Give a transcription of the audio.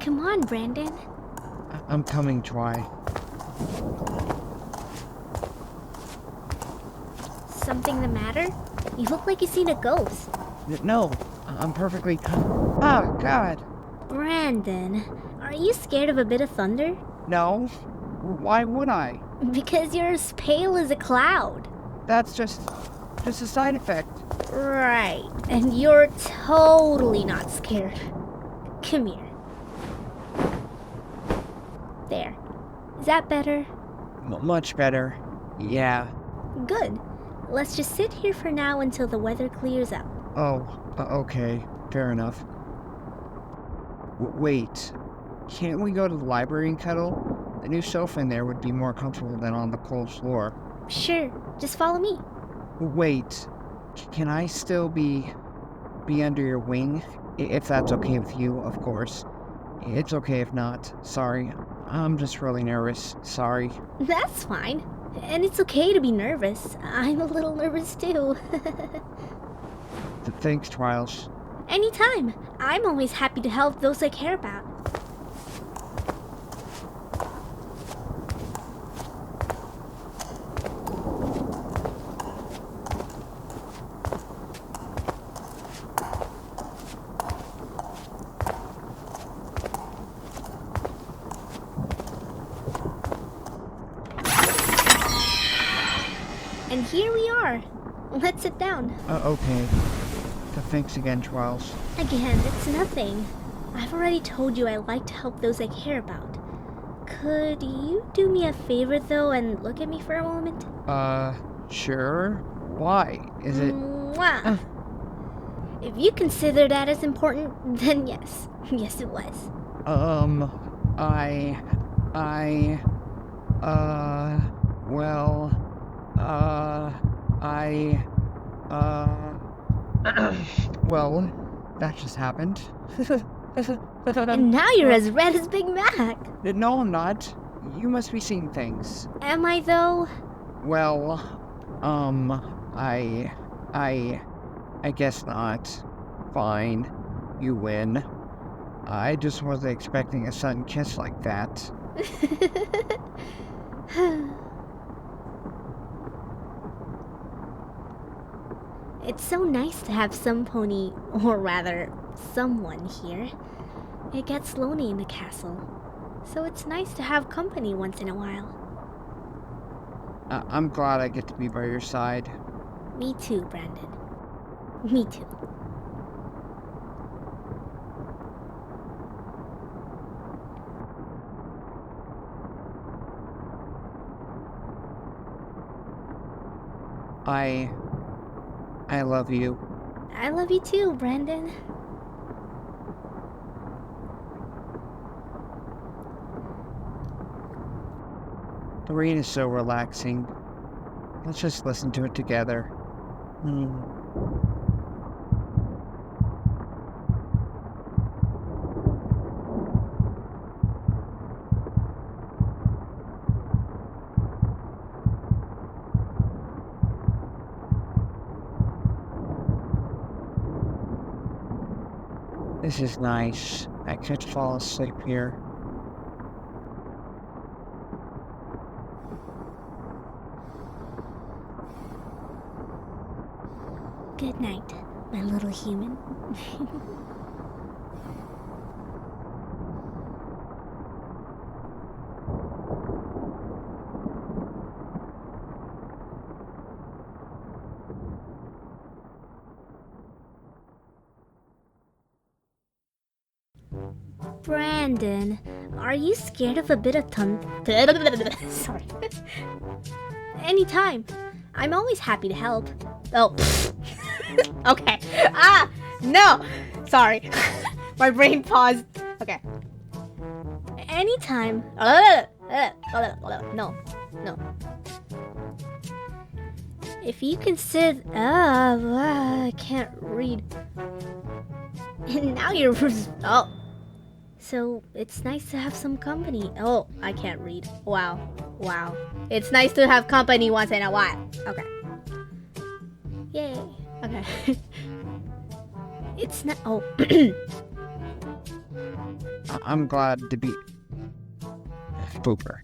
Come on, Brandon. I'm coming, Twi. Something the matter? You look like you've seen a ghost. No, I'm perfectly... Oh, God. Brandon, are you scared of a bit of thunder? No. Why would I? Because you're as pale as a cloud. That's just a side effect. Right, and you're totally not scared. Come here. There. Is that better? Much better. Yeah. Good. Let's just sit here for now until the weather clears up. Oh, okay. Fair enough. Wait. Can't we go to the library and cuddle? The new sofa in there would be more comfortable than on the cold floor. Sure, just follow me. Wait. Can I still be under your wing? If that's okay with you, of course. It's okay if not. Sorry. I'm just really nervous. Sorry. That's fine. And it's okay to be nervous. I'm a little nervous too. Thanks, Trials. Anytime. I'm always happy to help those I care about. And here we are. Let's sit down. Okay. Thanks again, Trials. Again, it's nothing. I've already told you I like to help those I care about. Could you do me a favor, though, and look at me for a moment? Sure. Why? Is it... Mwah. If you consider that as important, then yes. Yes, it was. Well, that just happened. And now you're as red as Big Mac. No, I'm not. You must be seeing things. Am I, though? Well, I guess not. Fine. You win. I just wasn't expecting a sudden kiss like that. It's so nice to have some pony, or rather, someone here. It gets lonely in the castle, so it's nice to have company once in a while. I'm glad I get to be by your side. Me too, Brandon. Me too. I love you. I love you too, Brandon. The rain is so relaxing. Let's just listen to it together. This is nice. I could fall asleep here. Good night, my little human. Brandon, are you scared of a bit of Sorry. Anytime. I'm always happy to help. Oh. Okay. No! Sorry. My brain paused. Okay. Anytime. No. If you consider... I can't read. And now you're... Oh. So, it's nice to have some company. Oh, I can't read. Wow. It's nice to have company once in a while. Okay. Yay. Okay. It's not... Oh. I'm glad to be... Pooper.